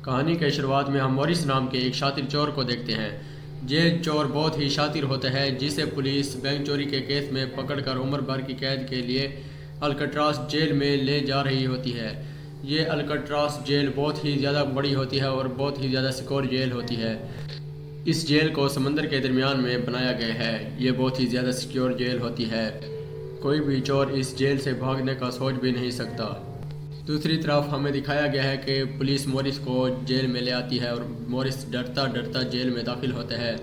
कहानी के शुरुआत में हम मॉरिस नाम के एक शातिर चोर को देखते हैं। ये चोर बहुत ही शातिर होता है, जिसे पुलिस बैंक चोरी के केस में पकड़कर उम्र भर की कैद के लिए अल्कट्रास जेल में ले जा रही होती है। ये अल्कट्रास जेल बहुत ही ज़्यादा बड़ी होती है और बहुत ही ज़्यादा सिक्योर जेल होती है। इस जेल को समंदर के दरमियान में बनाया गया है। ये बहुत ही ज़्यादा सिक्योर जेल होती है। कोई भी चोर इस जेल से भागने का सोच भी नहीं सकता। दूसरी तरफ हमें दिखाया गया है कि पुलिस मॉरिस को जेल में ले आती है और मॉरिस डरता डरता जेल में दाखिल होता है।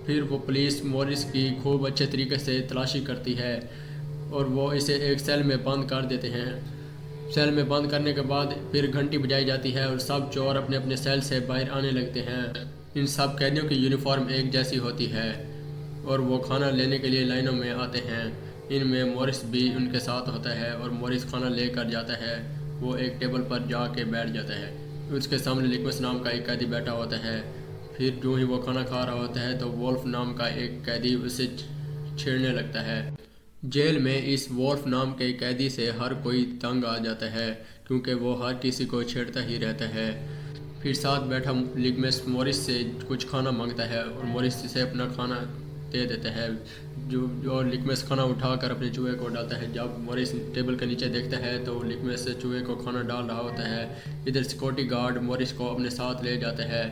फिर वो पुलिस मॉरिस की खूब अच्छे तरीके से तलाशी करती है और वो इसे एक सेल में बंद कर देते हैं। सेल में बंद करने के बाद फिर घंटी बजाई जाती है और सब चोर अपने अपने सेल से बाहर आने लगते हैं। इन सब कैदियों की यूनिफॉर्म एक जैसी होती है और वो खाना लेने के लिए लाइनों में आते हैं। इनमें मॉरिस भी उनके साथ होता है और मॉरिस खाना लेकर जाता है। वो एक टेबल पर जाके बैठ जाता है। उसके सामने लिक्मस नाम का एक कैदी बैठा होता है। फिर जो ही वो खाना खा रहा होता है तो वोल्फ नाम का एक कैदी उसे छेड़ने लगता है। जेल में इस वोल्फ नाम के कैदी से हर कोई तंग आ जाता है, क्योंकि वो हर किसी को छेड़ता ही रहता है। फिर साथ बैठा लिक्मस मॉरिस से कुछ खाना मांगता है और मॉरिस से अपना खाना दे देता है। जो लिक्मस खाना उठाकर अपने चूहे को डालता है। जब मॉरिस टेबल के नीचे देखता है तो लिक्मस चूहे को खाना डाल रहा होता है। इधर सिक्योरिटी गार्ड मॉरिस को अपने साथ ले जाता है।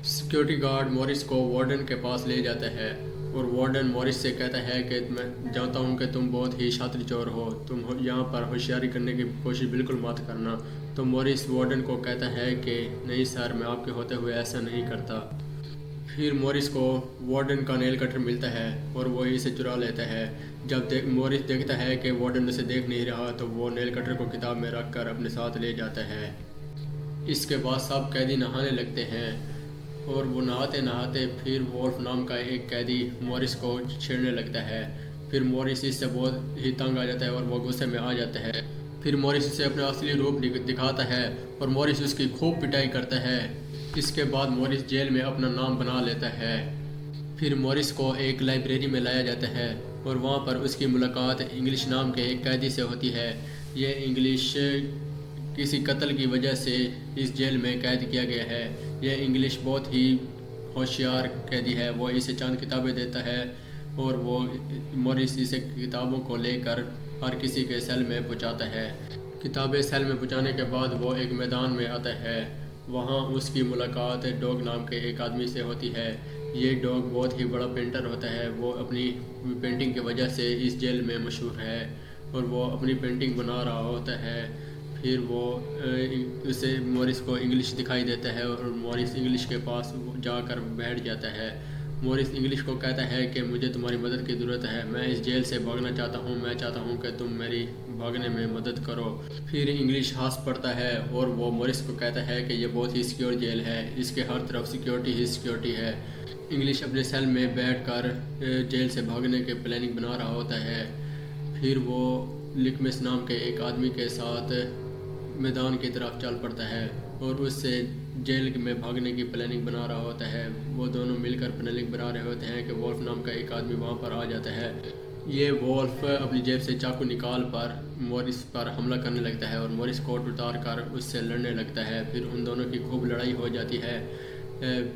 सिक्योरिटी गार्ड मॉरिस को वार्डन के पास ले जाता है और वार्डन मॉरिस से कहता है कि मैं जानता हूँ कि तुम बहुत ही शातिर चोर हो, तुम यहाँ पर होशियारी करने की कोशिश बिल्कुल मत करना। तो मॉरिस वार्डन को कहता है कि नहीं सर, मैं आपके होते हुए ऐसा नहीं करता। फिर मॉरिस को वार्डन का नेल कटर मिलता है और वो इसे चुरा लेता है। जब मॉरिस देखता है कि वार्डन उसे देख नहीं रहा तो वो नेल कटर को किताब में रख कर अपने साथ ले जाता है। इसके बाद सब कैदी नहाने लगते हैं और वो नहाते नहाते फिर वोल्फ नाम का एक कैदी मॉरिस को छेड़ने लगता है। फिर मॉरिस इससे बहुत ही तंग आ जाता है और वो गुस्से में आ जाता है। फिर मॉरिस इसे अपना असली रूप दिखाता है और मॉरिस उसकी खूब पिटाई करता है। इसके बाद मॉरिस जेल में अपना नाम बना लेता है। फिर मॉरिस को एक लाइब्रेरी में लाया जाता है और वहाँ पर उसकी मुलाकात इंग्लिश नाम के एक कैदी से होती है। ये इंग्लिश किसी कत्ल की वजह से इस जेल में कैद किया गया है। यह इंग्लिश बहुत ही होशियार कैदी है। वो इसे चंद किताबें देता है और वो मॉरिस इसे किताबों को लेकर हर किसी के सेल में पहुँचाता है। किताबें सेल में पहुँचाने के बाद वो एक मैदान में आता है। वहाँ उसकी मुलाकात डॉग नाम के एक आदमी से होती है। ये डॉग बहुत ही बड़ा पेंटर होता है। वो अपनी पेंटिंग की वजह से इस जेल में मशहूर है और वो अपनी पेंटिंग बना रहा होता है। फिर वो उसे मॉरिस को इंग्लिश दिखाई देता है और मॉरिस इंग्लिश के पास जाकर बैठ जाता है। मॉरिस इंग्लिश को कहता है कि मुझे तुम्हारी मदद की ज़रूरत है, मैं इस जेल से भागना चाहता हूँ, मैं चाहता हूँ कि तुम मेरी भागने में मदद करो। फिर इंग्लिश हंस पड़ता है और वो मॉरिस को कहता है कि ये बहुत ही सिक्योर जेल है, इसके हर तरफ सिक्योरिटी ही सिक्योरिटी है। इंग्लिश अपने सेल में बैठकर जेल से भागने के प्लानिंग बना रहा होता है। फिर वो लिक्मस नाम के एक आदमी के साथ मैदान की तरफ चल पड़ता है और उससे जेल में भागने की प्लानिंग बना रहा होता है। वो दोनों मिलकर प्लानिंग बना रहे होते हैं कि वोल्फ नाम का एक आदमी वहाँ पर आ जाता है। ये वोल्फ अपनी जेब से चाकू निकाल पर मॉरिस पर हमला करने लगता है और मॉरिस कोट उतार कर उससे लड़ने लगता है। फिर उन दोनों की खूब लड़ाई हो जाती है।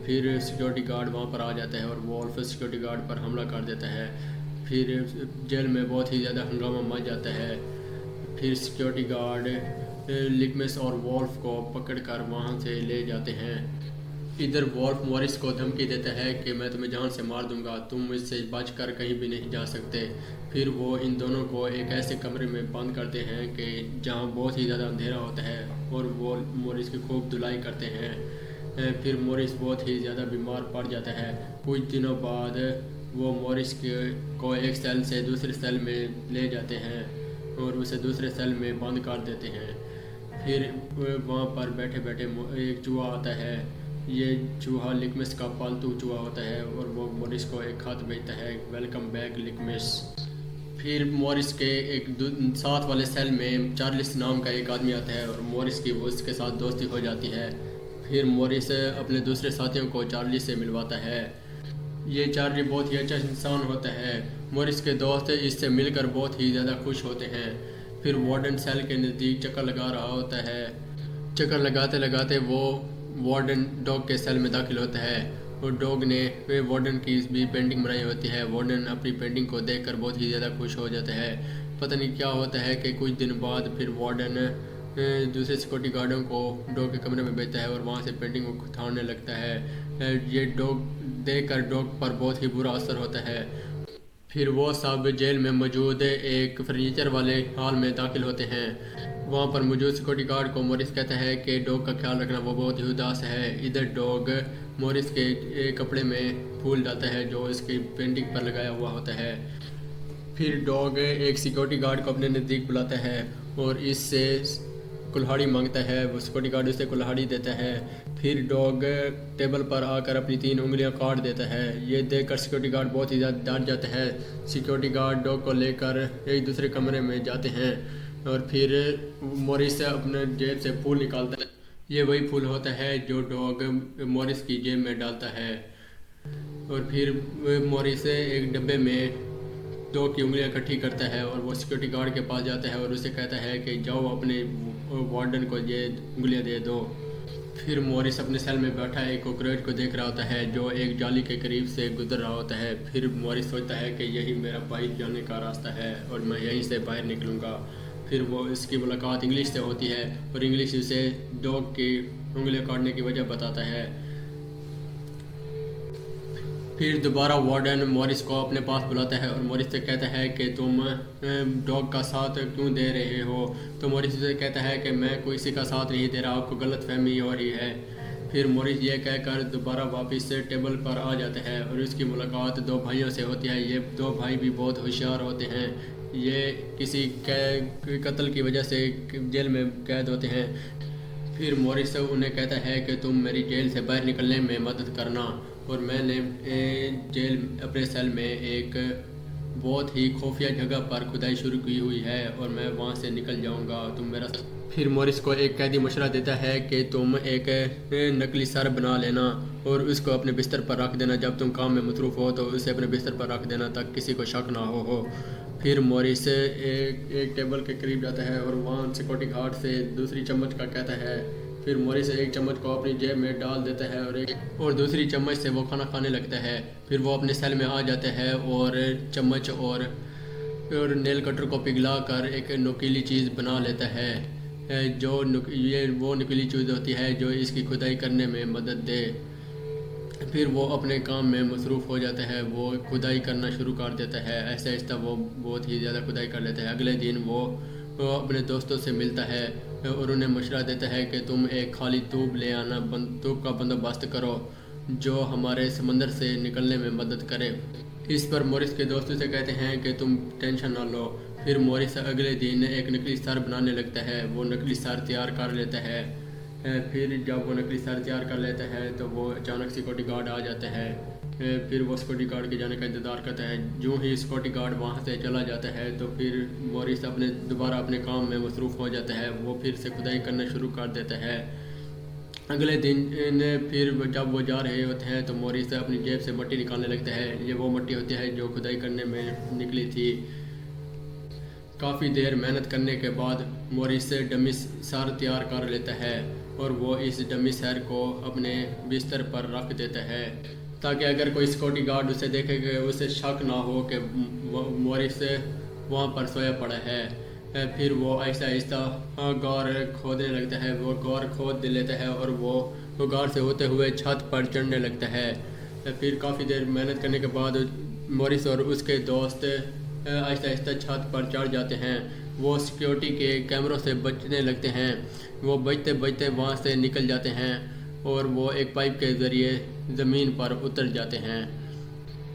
फिर सिक्योरिटी गार्ड वहाँ पर आ जाता है और वोल्फ सिक्योरिटी गार्ड पर हमला कर देता है। फिर जेल में बहुत ही ज़्यादा हंगामा मच जाता है। फिर सिक्योरिटी गार्ड लिक्मस और वोल्फ को पकड़कर वहाँ से ले जाते हैं। इधर वोल्फ मॉरिस को धमकी देता है कि मैं तुम्हें जान से मार दूंगा, तुम मुझसे बचकर कहीं भी नहीं जा सकते। फिर वो इन दोनों को एक ऐसे कमरे में बंद करते हैं कि जहाँ बहुत ही ज़्यादा अंधेरा होता है और वो मॉरिस की खूब धुलाई करते हैं। फिर मॉरिस बहुत ही ज़्यादा बीमार पड़ जाता है। कुछ दिनों बाद वो मॉरिस को एक सेल से दूसरे सेल में ले जाते हैं और उसे दूसरे सेल में बंद कर देते हैं। फिर वहाँ पर बैठे बैठे एक चूहा आता है। ये चूहा लिक्मस का पालतू चूहा होता है और वो मॉरिस को एक खत भेजता है, वेलकम बैक लिक्मस। फिर मॉरिस के एक साथ वाले सेल में चार्लिस नाम का एक आदमी आता है और मॉरिस की वो उसके साथ दोस्ती हो जाती है। फिर मॉरिस अपने दूसरे साथियों को चार्ली से मिलवाता है। ये चार्ली बहुत ही अच्छा इंसान होता है। मॉरिस के दोस्त इससे मिलकर बहुत ही ज़्यादा खुश होते हैं। फिर वार्डन सेल के नज़दीक चक्कर लगा रहा होता है। चक्कर लगाते लगाते वो वार्डन डॉग के सेल में दाखिल होता है और डॉग ने वे वार्डन की भी पेंटिंग बनाई होती है। वार्डन अपनी पेंटिंग को देखकर बहुत ही ज़्यादा खुश हो जाता है। पता नहीं क्या होता है कि कुछ दिन बाद फिर वार्डन दूसरे सिक्योरिटी गार्डों को डॉग के कमरे में भेजता है और वहाँ से पेंटिंग को उठाने लगता है। ये डॉग देखकर डॉग पर बहुत ही बुरा असर होता है। फिर वो सब जेल में मौजूद एक फर्नीचर वाले हॉल में दाखिल होते हैं। वहाँ पर मौजूद सिक्योरिटी गार्ड को मॉरिस कहता है कि डॉग का ख्याल रखना, वो बहुत ही उदास है। इधर डॉग मॉरिस के कपड़े में फूल डालता है जो इसकी पेंटिंग पर लगाया हुआ होता है। फिर डॉग एक सिक्योरिटी गार्ड को अपने नज़दीक बुलाता है और इससे कुल्हाड़ी मांगता है। वो सिक्योरिटी गार्ड उसे कुल्हाड़ी देता है। फिर डॉग टेबल पर आकर अपनी 3 उंगलियां काट देता है। ये देखकर सिक्योरिटी गार्ड बहुत ही ज़्यादा डर जाता है। सिक्योरिटी गार्ड डॉग को लेकर एक दूसरे कमरे में जाते हैं और फिर मॉरिस अपने जेब से फूल निकालता है। ये वही फूल होता है जो डॉग मॉरिस की जेब में डालता है। और फिर मॉरिस एक डब्बे में डॉग की उंगलियां इकट्ठी करता है और वो सिक्योरिटी गार्ड के पास जाता है और उसे कहता है कि जाओ अपने वार्डन को ये उंगलियां दे दो। फिर मॉरिस अपने सेल में बैठा एक कॉकरोच को देख रहा होता है जो एक जाली के करीब से गुजर रहा होता है। फिर मॉरिस सोचता है कि यही मेरा बाहर जाने का रास्ता है और मैं यहीं से बाहर निकलूँगा। फिर वो इसकी मुलाकात इंग्लिश से होती है और इंग्लिश उसे डॉग की उंगलियां काटने की वजह बताता है। फिर दोबारा वार्डन मॉरिस को अपने पास बुलाता है और मॉरिस से कहता है कि तुम डॉग का साथ क्यों दे रहे हो। तो मॉरिस से कहता है कि मैं किसी का साथ नहीं दे रहा, आपको गलतफहमी हो रही है। फिर मॉरिस ये कहकर दोबारा वापस से टेबल पर आ जाता है और उसकी मुलाकात 2 भाइयों से होती है। ये 2 भाई भी बहुत होशियार होते हैं। ये किसी कत्ल की वजह से जेल में कैद होते हैं। फिर मॉरिस उन्हें कहता है कि तुम मेरी जेल से बाहर निकलने में मदद करना और मैंने जेल अपने सेल में एक बहुत ही खुफिया जगह पर खुदाई शुरू की हुई है और मैं वहाँ से निकल जाऊँगा, तुम मेरा। फिर मॉरिस को एक कैदी मशवरा देता है कि तुम एक नकली सर बना लेना और उसको अपने बिस्तर पर रख देना। जब तुम काम में मसरूफ़ हो तो उसे अपने बिस्तर पर रख देना ताकि किसी को शक ना हो। फिर मॉरिस एक टेबल के करीब जाता है और वहाँ सिक्योरिटी गार्ड से दूसरी चम्मच का कहता है। फिर मॉरिस एक चम्मच को अपनी जेब में डाल देता है और दूसरी चम्मच से वो खाना खाने लगता है। फिर वो अपने सेल में आ जाता है और चम्मच और नेल कटर को पिघला कर एक नुकीली चीज़ बना लेता है ये वो नुकीली चीज़ होती है जो इसकी खुदाई करने में मदद दे। फिर वो अपने काम में मसरूफ़ हो जाता है। वो खुदाई करना शुरू कर देता है। ऐसे ऐसा वो बहुत ही ज़्यादा खुदाई कर लेता है। अगले दिन वो अपने दोस्तों से मिलता है और उन्हें मशवरा देता है कि तुम एक खाली तूब ले आना, तूब का बंदोबस्त करो जो हमारे समंदर से निकलने में मदद करे। इस पर मॉरिस के दोस्तों से कहते हैं कि तुम टेंशन ना लो। फिर मॉरिस अगले दिन एक नकली सर बनाने लगता है। वो नकली सर तैयार कर लेता है। फिर जब वो नकली सर तैयार कर लेता है तो वो अचानक सिक्योरिटी गार्ड आ जाता है। फिर वो सिक्योरिटी गार्ड के जाने का इंतज़ार करता है। जो ही सिक्योरिटी गार्ड वहाँ से चला जाता है तो फिर मॉरिस दोबारा अपने काम में मसरूफ़ हो जाता है। वो फिर से खुदाई करना शुरू कर देता है। अगले दिन फिर जब वो जा रहे होते हैं तो मॉरिस अपनी जेब से मिट्टी निकालने लगता है। ये वो मिट्टी होती है जो खुदाई करने में निकली थी। काफ़ी देर मेहनत करने के बाद मॉरिस डमी सर तैयार कर लेता है और वो इस डमी सर को अपने बिस्तर पर रख देता है ताकि अगर कोई सिक्योरिटी गार्ड उसे देखेगा उसे शक ना हो कि मॉरिस वहाँ पर सोया पड़ा है। फिर वो ऐसा ऐसा गौर खोदने लगता है। वो गौर खोद लेता है और वो गौर से होते हुए छत पर चढ़ने लगता है। फिर काफ़ी देर मेहनत करने के बाद मॉरिस और उसके दोस्त आहिस्ता आहिस्ता छत पर चढ़ जाते हैं। वो सिक्योरिटी के कैमरों से बचने लगते हैं। वो बचते बचते वहाँ से निकल जाते हैं और वो एक पाइप के ज़रिए ज़मीन पर उतर जाते हैं।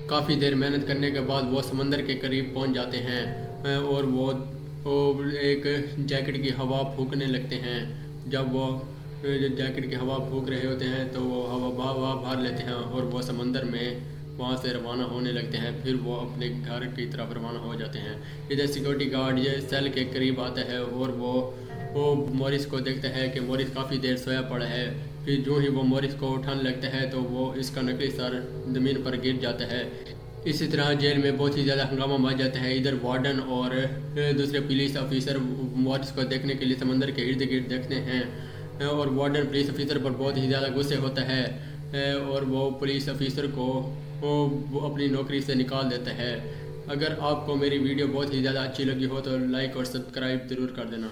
काफ़ी देर मेहनत करने के बाद वो समंदर के करीब पहुँच जाते हैं और वो एक जैकेट की हवा फूंकने लगते हैं। जब वो जैकेट की हवा फूंक रहे होते हैं तो वो हवा भर लेते हैं और वो समंदर में वहाँ से रवाना होने लगते हैं। फिर वो अपने घर की तरफ रवाना हो जाते हैं। इधर सिक्योरिटी गार्ड ये सेल के करीब आता है और वो मॉरिस को देखता है कि मॉरिस काफ़ी देर सोया पड़ा है। फिर जो ही वो मॉरिस को उठाने लगता है तो वो इसका नकली सर ज़मीन पर गिर जाता है। इसी तरह जेल में बहुत ही ज़्यादा हंगामा मच जाता है। इधर वार्डन और दूसरे पुलिस ऑफिसर मॉरिस को देखने के लिए समंदर के इर्द गिर्द देखते हैं। और वार्डन पुलिस ऑफिसर पर बहुत ही ज़्यादा गुस्से होता है और वो पुलिस ऑफिसर को वो अपनी नौकरी से निकाल देता है। अगर आपको मेरी वीडियो बहुत ही ज़्यादा अच्छी लगी हो तो लाइक और सब्सक्राइब ज़रूर कर देना।